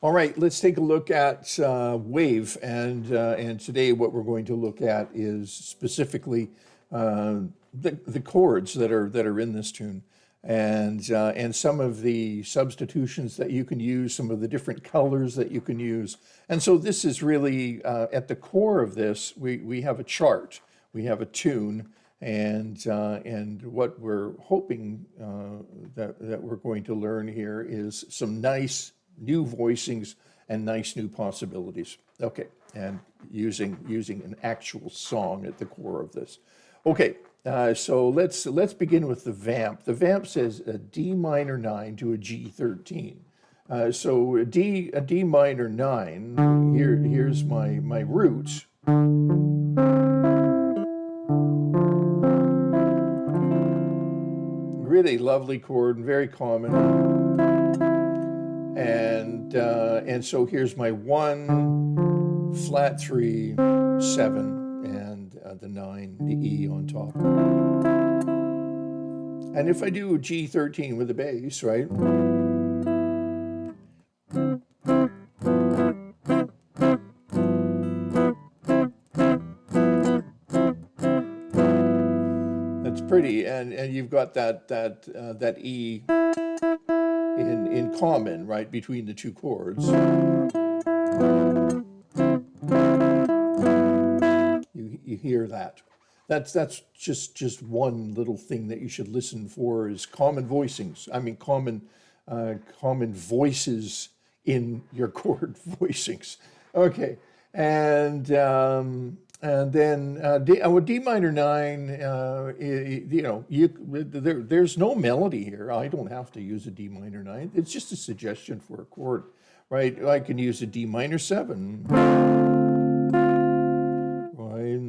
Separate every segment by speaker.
Speaker 1: All right, let's take a look at wave, and today what we're going to look at is specifically the chords that are in this tune, and some of the substitutions that you can use, some of the different colors that you can use, and so this is really at the core of this. We have a chart, we have a tune, and what we're hoping that we're going to learn here is some nice new voicings and nice new possibilities. Okay, and using an actual song at the core of this. Okay, so let's begin with the vamp. The vamp says a D minor 9 to a G13. So a D minor 9. Here's my root. Really lovely chord and very common. And so here's my 1, flat 3, 7, and the 9, the E on top. And if I do a G13 with the bass, right? That's pretty, and you've got that E in common, right, between the two chords. You hear that. That's just one little thing that you should listen for is common voicings. I mean common voices in your chord voicings. Okay, and then D minor 9, there's no melody here. I don't have to use a D minor 9. It's just a suggestion for a chord, right? I can use a D minor 7, right?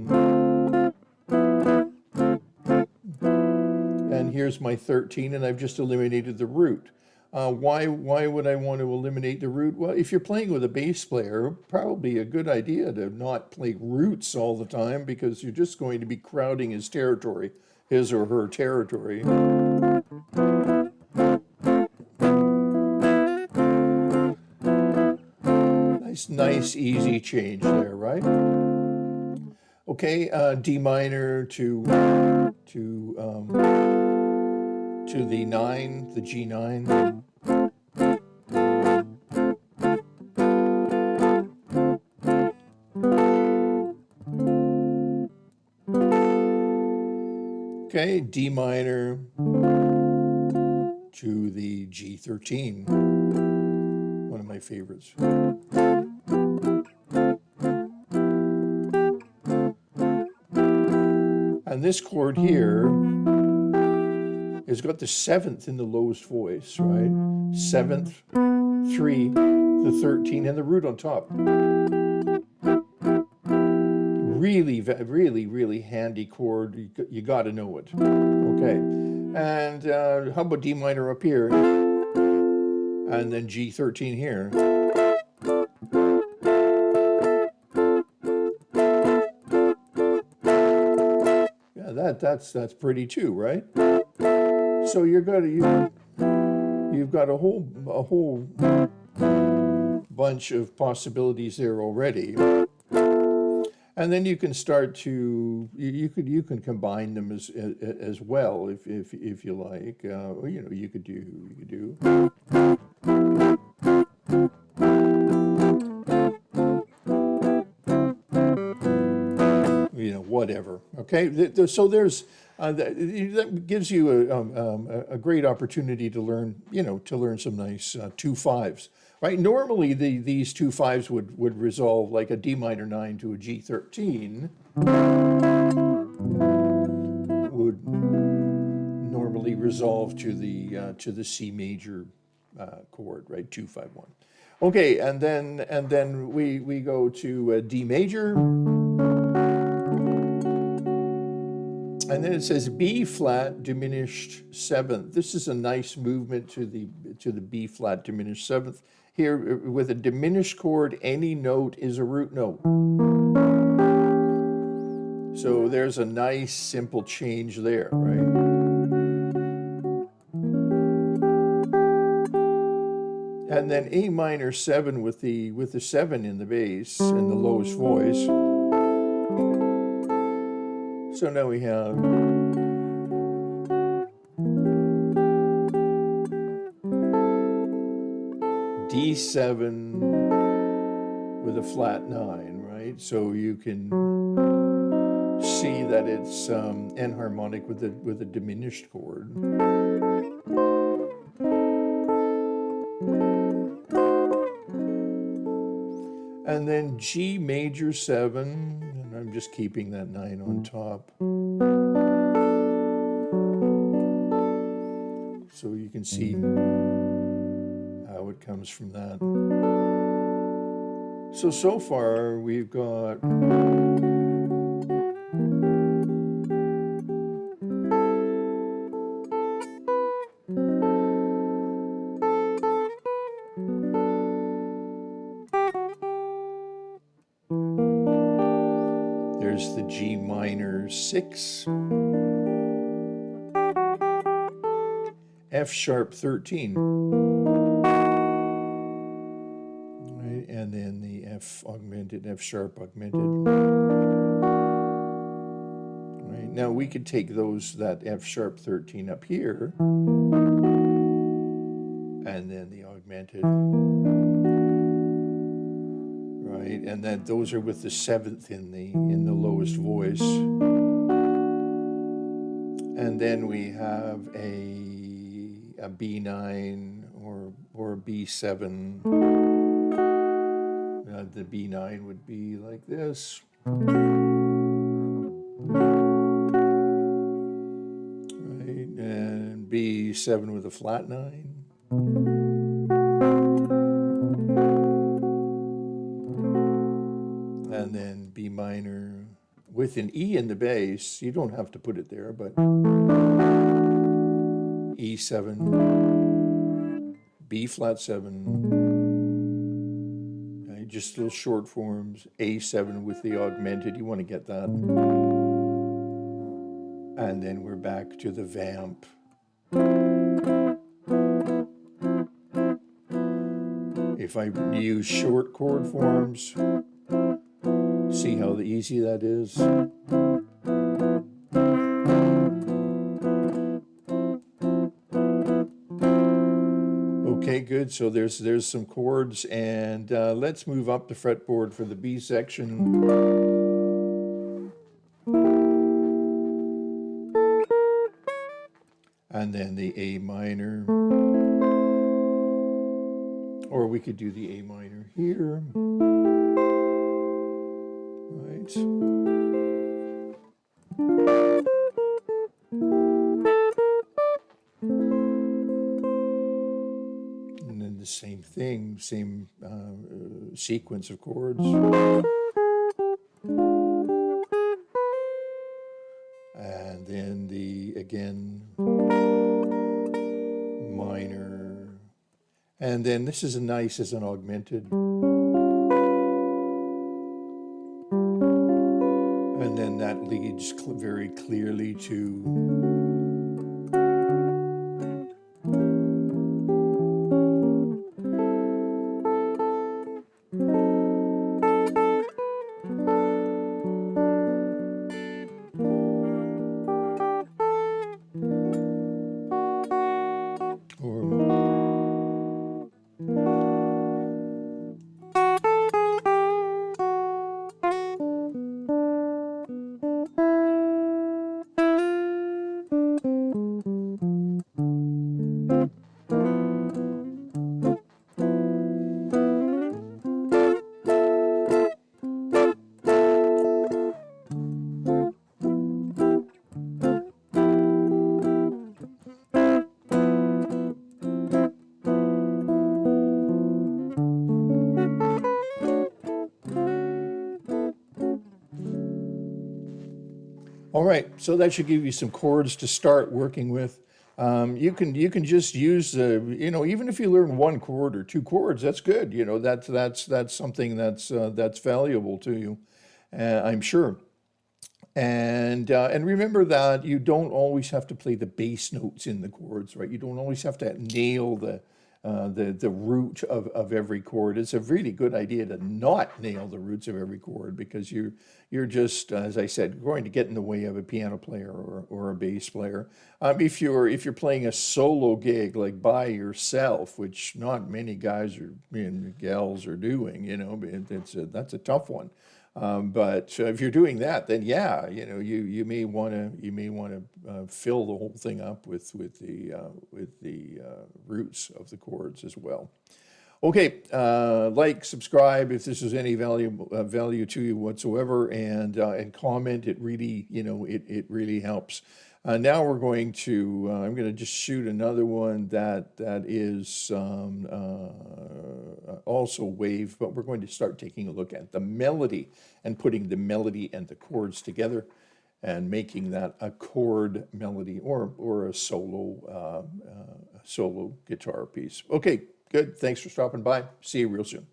Speaker 1: And here's my 13, and I've just eliminated the root. Why would I want to eliminate the root? Well, if you're playing with a bass player, probably a good idea to not play roots all the time because you're just going to be crowding his territory, his or her territory. Nice, easy change there, right? Okay, D minor to the 9, the G9. Okay, D minor to the G13, one of my favorites. And this chord here has got the 7th in the lowest voice, right? 7th, 3, the 13, and the root on top. Really, really, really handy chord. You got to know it. Okay, and how about D minor up here, and then G13 here. Yeah, that's pretty too, right? So you've got a whole bunch of possibilities there already. And then you can start to you can combine them as well if you like. You could do. Whatever. Okay. So there's that gives you a great opportunity to learn some nice 2/5s. Right, normally these 2/5s would resolve like a D minor 9 to a G13 would normally resolve to the C major chord, right? 2-5-1. Okay, and then we go to D major, and then it says B flat diminished 7th. This is a nice movement to the B flat diminished 7th. Here, with a diminished chord, any note is a root note. So there's a nice simple change there, right? And then A minor 7 with the 7 in the bass and the lowest voice. So now we have D7 with a flat 9, right? So you can see that it's enharmonic with a diminished chord. And then G major 7, and I'm just keeping that 9 on top. So you can see how it comes from that. So far we've got there's the G minor 6, F sharp 13, right? And then the F augmented, F sharp augmented. Right? Now we could take that F sharp 13 up here, and then the augmented, right? And then those are with the 7th in the lowest voice. And then we have a B9 or a B7. The B9 would be like this. Right, and B7 with a flat 9. And then B minor with an E in the bass. You don't have to put it there, but E7, B flat 7, okay, just little short forms, A7 with the augmented, you want to get that. And then we're back to the vamp. If I use short chord forms, see how easy that is? Okay, good. So there's some chords, and let's move up the fretboard for the B section. And then the A minor. Or we could do the A minor here. Right. And then the same thing, same sequence of chords. And then again, minor. And then this is nice as an augmented. And then that leads very clearly to all right, so that should give you some chords to start working with. You can just use even if you learn one chord or two chords, that's good. That's something that's valuable to you, I'm sure. And remember that you don't always have to play the bass notes in the chords, right? You don't always have to nail the root of every chord. It's a really good idea to not nail the roots of every chord, because you're just, as I said, going to get in the way of a piano player or a bass player. If you're playing a solo gig like by yourself, which not many guys and gals are doing, that's a tough one. But if you're doing that, then yeah, you may want to fill the whole thing up with the roots of the chords as well. Okay, like, subscribe if this is any value to you whatsoever, and comment. It really, it really helps. Now we're going to, I'm going to just shoot another one that is also wave, but we're going to start taking a look at the melody and putting the melody and the chords together and making that a chord melody or a solo guitar piece. Okay, good. Thanks for stopping by. See you real soon.